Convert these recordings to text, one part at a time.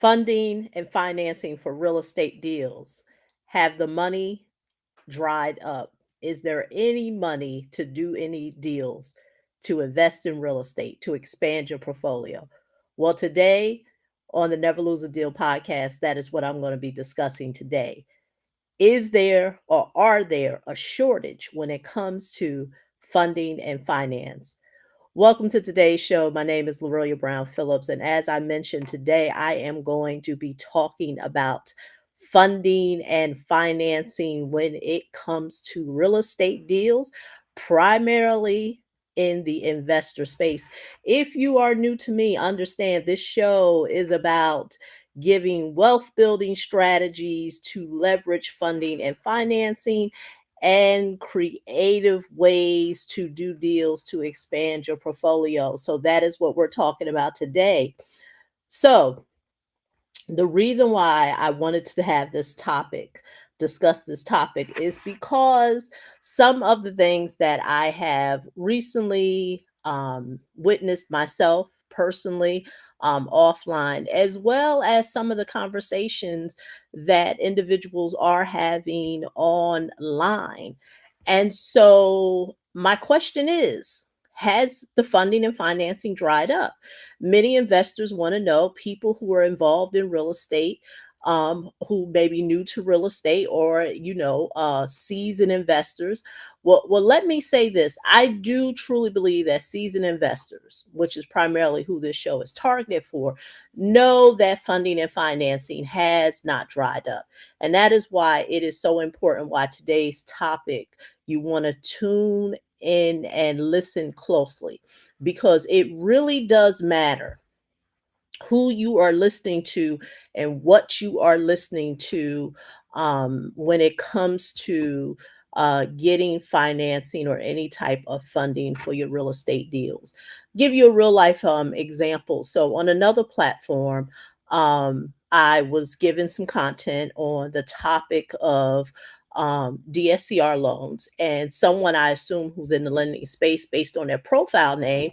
Funding and financing for real estate deals. Have the money dried up? Is there any money to do any deals, to invest in real estate, to expand your portfolio? Well, today on the Never Lose a Deal podcast, that is what I'm going to be discussing today. Is there or are there a shortage when it comes to funding and finance? Welcome to today's show. My name is Brown-Phillips, and as I mentioned today, I am going to be talking about funding and financing when it comes to real estate deals, primarily in the investor space. If you are new to me, understand this show is about giving wealth building strategies to leverage funding and financing and creative ways to do deals to expand your portfolio. So that is what we're talking about today. So, the reason why I wanted to have this topic, discuss this topic, is because some of the things that I have recently witnessed myself personally, offline, as well as some of the conversations that individuals are having online. And so, my question is, has the funding and financing dried up? Many investors want to know, people who are involved in real estate, who may be new to real estate, or seasoned investors. Well, let me say this: I do truly believe that seasoned investors, which is primarily who this show is targeted for, know that funding and financing has not dried up, and that is why it is so important. Why today's topic, you want to tune in and listen closely, because it really does matter who you are listening to and what you are listening to, when it comes to getting financing or any type of funding for your real estate deals. Give you a real life example. So, on another platform, I was given some content on the topic of DSCR loans, and someone, I assume, who's in the lending space based on their profile name,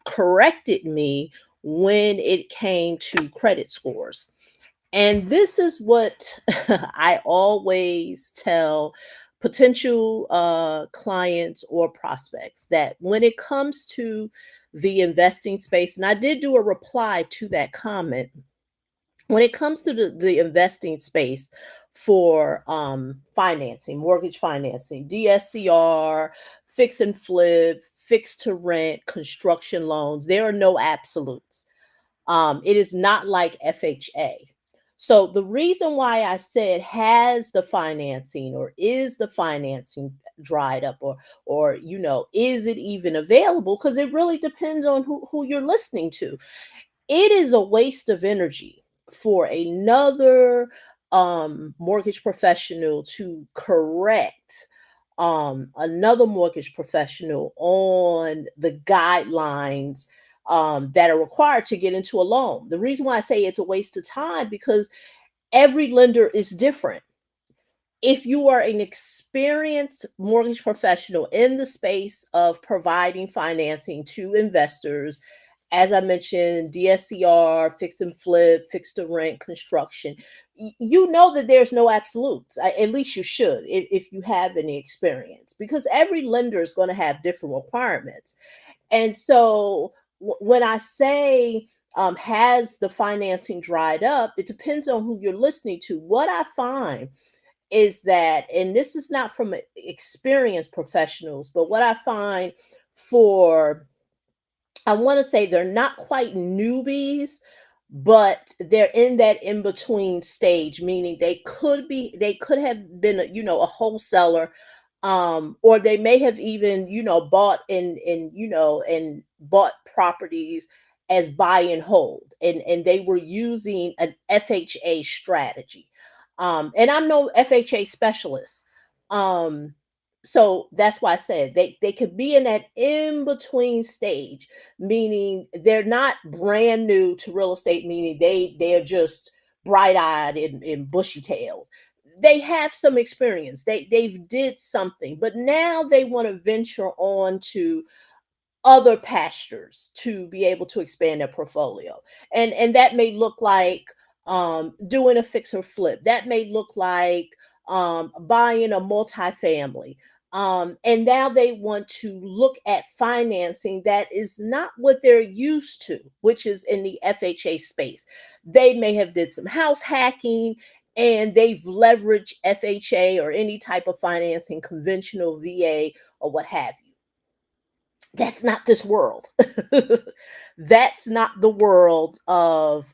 corrected me when it came to credit scores. And this is what I always tell potential clients or prospects, that when it comes to the investing space, and I did do a reply to that comment, when it comes to the investing space for financing, mortgage financing, DSCR, fix and flip, fix to rent, construction loans, there are no absolutes. It is not like FHA. So the reason why I said, has the financing or is the financing dried up, or is it even available, because it really depends on who you're listening to. It is a waste of energy for another mortgage professional to correct another mortgage professional on the guidelines that are required to get into a loan. The reason why I say it's a waste of time, because every lender is different. If you are an experienced mortgage professional in the space of providing financing to investors, as I mentioned, DSCR, fix and flip, fix to rent, construction, you know that there's no absolutes. At least you should, if you have any experience, because every lender is going to have different requirements. And so, when I say, has the financing dried up, it depends on who you're listening to. What I find is that, and this is not from experienced professionals, but what I find for, I want to say, they're not quite newbies, but they're in that in between stage, meaning they could have been a wholesaler, or they may have even bought and bought properties as buy and hold, and they were using an FHA strategy. And I'm no FHA specialist. Um, so that's why I said they could be in that in between stage, meaning they're not brand new to real estate, meaning they're just bright eyed and bushy tailed. They have some experience. They've did something, but now they want to venture on to other pastures to be able to expand their portfolio. And that may look like doing a fix or flip. That may look like buying a multifamily. And now they want to look at financing that is not what they're used to, which is in the FHA space. They may have did some house hacking and they've leveraged FHA or any type of financing, conventional VA or what have you. That's not this world. That's not the world of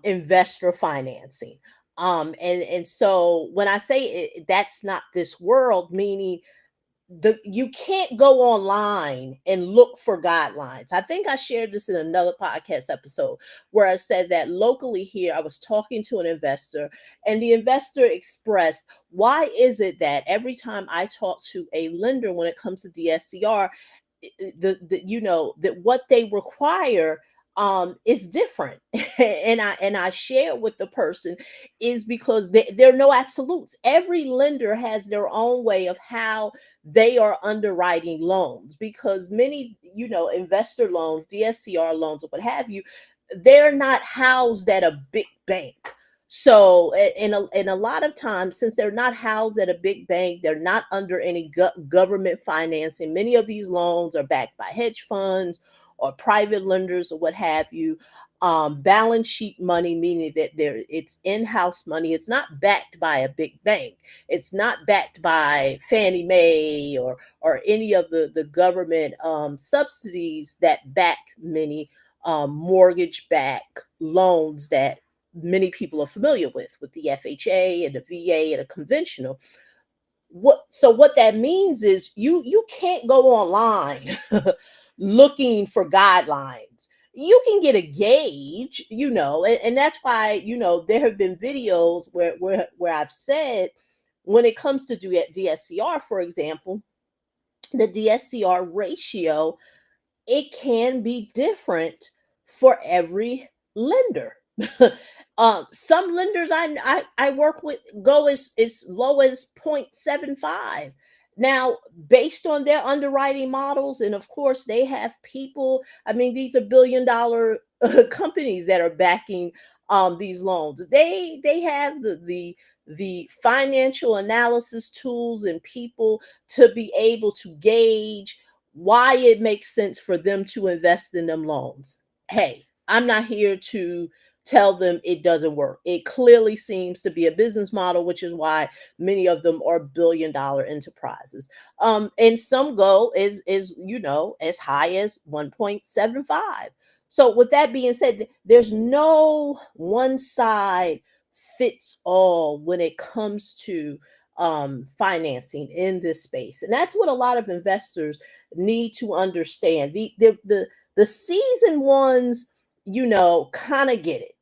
investor financing. And so when I say that's not this world, meaning you can't go online and look for guidelines. I think I shared this in another podcast episode where I said that locally here I was talking to an investor and the investor expressed, why is it that every time I talk to a lender when it comes to DSCR, the you know that what they require is different. And I share with the person is because there are no absolutes. Every lender has their own way of how they are underwriting loans, because many, investor loans, DSCR loans or what have you, they're not housed at a big bank. So in a lot of times, since they're not housed at a big bank, they're not under any government financing. Many of these loans are backed by hedge funds or private lenders or what have you. Balance sheet money, meaning that it's in-house money. It's not backed by a big bank. It's not backed by Fannie Mae or any of the government subsidies that back many mortgage back loans that many people are familiar with the FHA and the VA and a conventional. What that means is you can't go online looking for guidelines. You can get a gauge, and that's why, there have been videos where I've said, when it comes to do DSCR, for example, the DSCR ratio, it can be different for every lender. Some lenders I work with go as low as 0.75. Now, based on their underwriting models, and of course, they have people. I mean, these are billion-dollar companies that are backing these loans. They have the financial analysis tools and people to be able to gauge why it makes sense for them to invest in them loans. Hey, I'm not here to tell them it doesn't work. It clearly seems to be a business model, which is why many of them are billion-dollar enterprises. And some go as high as 1.75. So with that being said, there's no one side fits all when it comes to financing in this space. And that's what a lot of investors need to understand. The seasoned ones, kind of get it,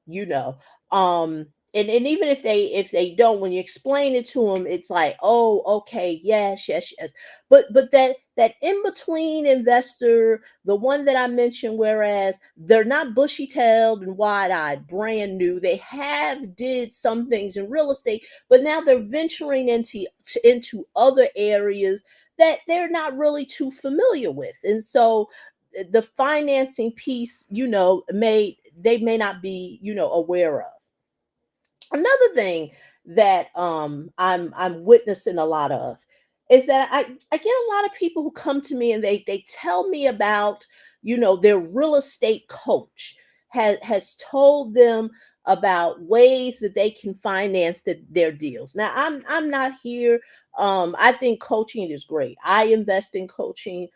and even if they don't, when you explain it to them, it's like, oh, okay, yes, yes, yes. But that in between investor, the one that I mentioned, whereas they're not bushy tailed and wide eyed, brand new, they have did some things in real estate, but now they're venturing into other areas that they're not really too familiar with, and so the financing piece, they may not be, aware of. Another thing that I'm witnessing a lot of is that I get a lot of people who come to me and they tell me about, their real estate coach has told them about ways that they can finance their deals. Now, I'm not here. I think coaching is great. I invest in coaching.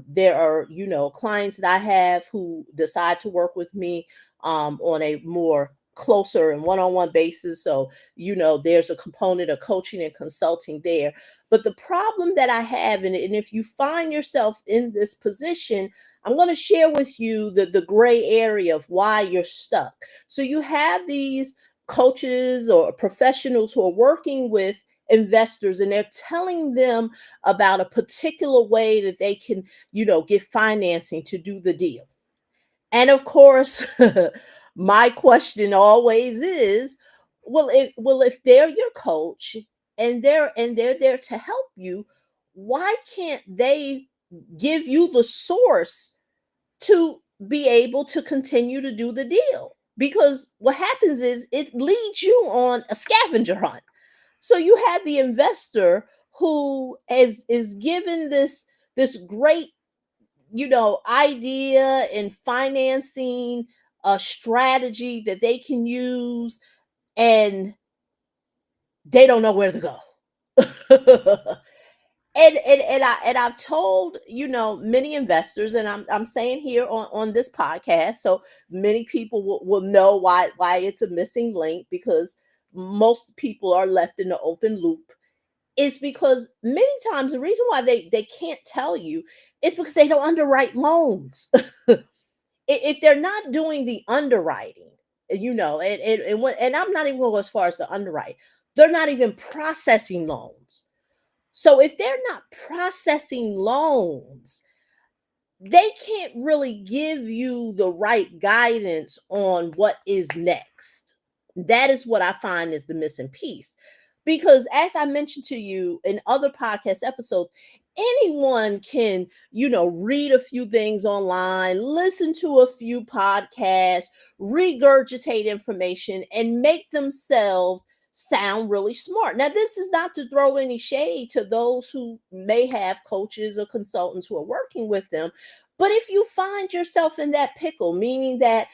There are, clients that I have who decide to work with me on a more closer and one-on-one basis. So, there's a component of coaching and consulting there. But the problem that I have, and if you find yourself in this position, I'm going to share with you the gray area of why you're stuck. So you have these coaches or professionals who are working with investors, and they're telling them about a particular way that they can, get financing to do the deal. And of course, my question always is, well, if they're your coach and they're there to help you, why can't they give you the source to be able to continue to do the deal. Because what happens is it leads you on a scavenger hunt. So you have the investor who is given this great, idea in financing a strategy that they can use, and they don't know where to go. And I've told, many investors, and I'm saying here on this podcast, so many people will know why it's a missing link, because most people are left in the open loop. Is because many times the reason why they can't tell you is because they don't underwrite loans. If they're not doing the underwriting, and I'm not even going to go as far as the underwrite, they're not even processing loans. So if they're not processing loans, they can't really give you the right guidance on what is next. That is what I find is the missing piece. Because as I mentioned to you in other podcast episodes, anyone can, read a few things online, listen to a few podcasts, regurgitate information, and make themselves sound really smart. Now, this is not to throw any shade to those who may have coaches or consultants who are working with them, but if you find yourself in that pickle, meaning that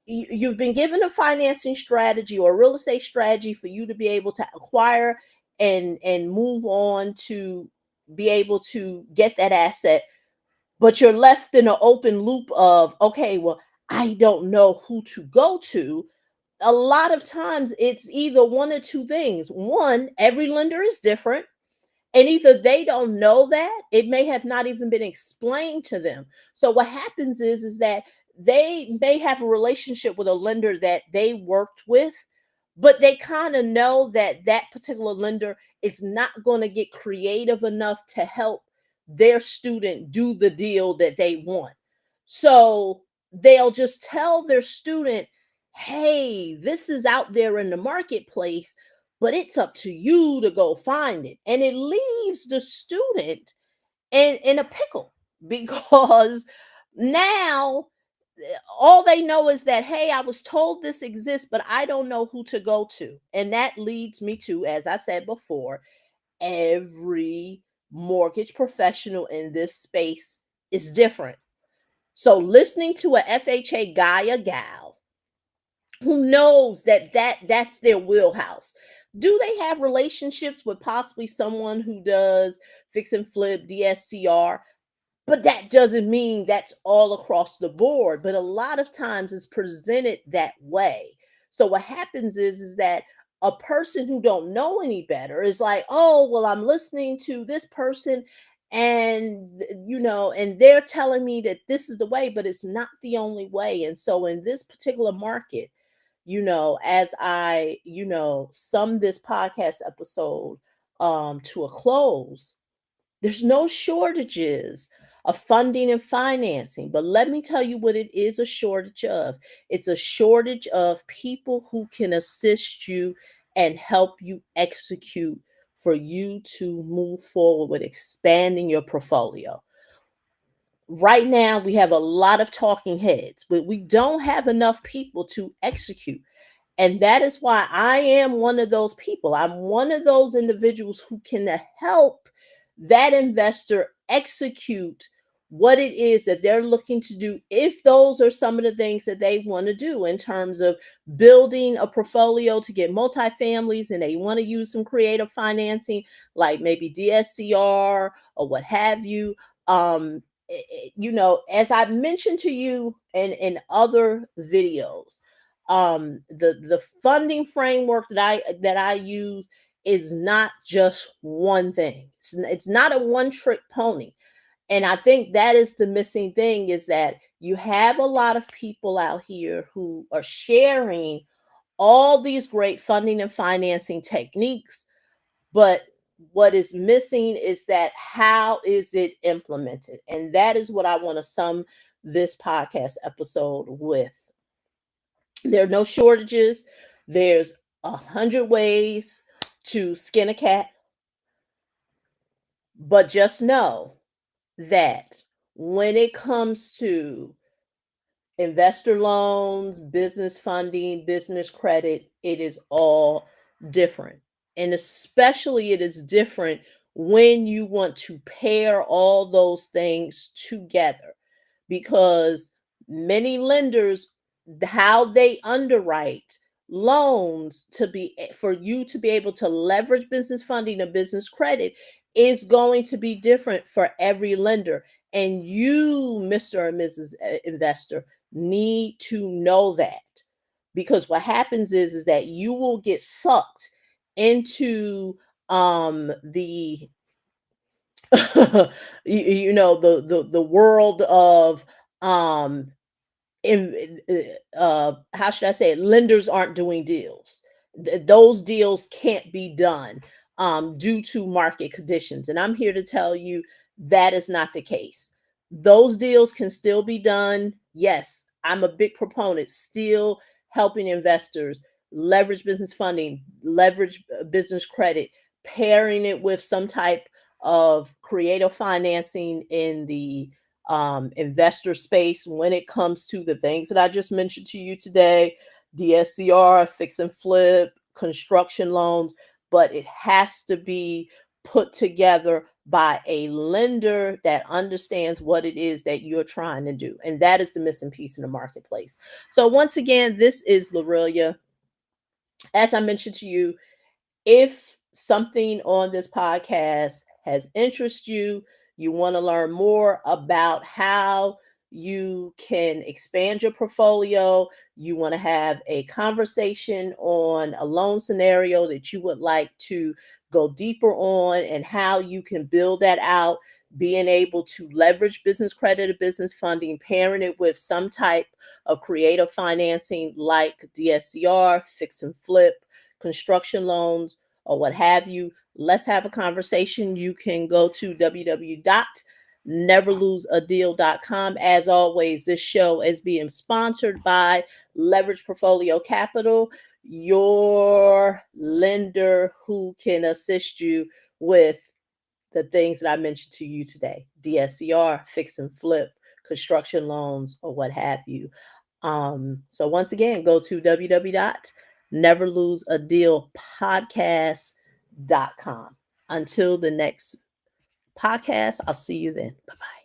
you've been given a financing strategy or a real estate strategy for you to be able to acquire and move on to be able to get that asset, but you're left in an open loop of, okay, well, I don't know who to go to. A lot of times it's either one or two things. One, every lender is different, and either they don't know that, it may have not even been explained to them. So what happens is that they may have a relationship with a lender that they worked with, but they kind of know that that particular lender is not going to get creative enough to help their student do the deal that they want. So they'll just tell their student, hey, this is out there in the marketplace, but it's up to you to go find it. And it leaves the student in a pickle, because now all they know is that, hey, I was told this exists, but I don't know who to go to. And that leads me to, as I said before, every mortgage professional in this space is different. So listening to a FHA guy or gal who knows that's their wheelhouse. Do they have relationships with possibly someone who does fix and flip, DSCR? But that doesn't mean that's all across the board. But a lot of times it's presented that way. So what happens is that a person who don't know any better is like, oh, well, I'm listening to this person, and and they're telling me that this is the way, but it's not the only way. And so in this particular market, as I, sum this podcast episode to a close, there's no shortages of funding and financing, but let me tell you what it is a shortage of. It's a shortage of people who can assist you and help you execute for you to move forward with expanding your portfolio. Right now, we have a lot of talking heads, but we don't have enough people to execute. And that is why I am one of those people. I'm one of those individuals who can help that investor execute what it is that they're looking to do, if those are some of the things that they want to do in terms of building a portfolio to get multifamilies, and they want to use some creative financing like maybe DSCR or what have you. As I mentioned to you in other videos, the funding framework that I use is not just one thing. It's not a one trick pony. And I think that is the missing thing, is that you have a lot of people out here who are sharing all these great funding and financing techniques, but what is missing is that how is it implemented? And that is what I want to sum this podcast episode with. There are no shortages. There's 100 ways to skin a cat, but just know that when it comes to investor loans, business funding, business credit, it is all different. And especially it is different when you want to pair all those things together because many lenders, how they underwrite loans to be for you to be able to leverage business funding and business credit is going to be different for every lender. And you, Mr. or Mrs. Investor, need to know that because what happens is that you will get sucked into the the world of um how should I say it? Lenders aren't doing deals. Those deals can't be done due to market conditions. And I'm here to tell you that is not the case. Those deals can still be done. Yes, I'm a big proponent, still helping investors leverage business funding, leverage business credit, pairing it with some type of creative financing in the investor space when it comes to the things that I just mentioned to you today, DSCR, fix and flip, construction loans, but it has to be put together by a lender that understands what it is that you're trying to do. And that is the missing piece in the marketplace. So once again, this is Lorelia. As I mentioned to you, if something on this podcast has interested you, you want to learn more about how you can expand your portfolio, you want to have a conversation on a loan scenario that you would like to go deeper on and how you can build that out, being able to leverage business credit or business funding, pairing it with some type of creative financing like DSCR, fix and flip, construction loans, or what have you, let's have a conversation. You can go to www.neverloseadeal.com. As always, this show is being sponsored by Leverage Portfolio Capital, your lender who can assist you with the things that I mentioned to you today: DSCR, fix and flip, construction loans, or what have you. So once again, go to www.neverloseadealpodcast.com. Until the next podcast, I'll see you then. Bye bye.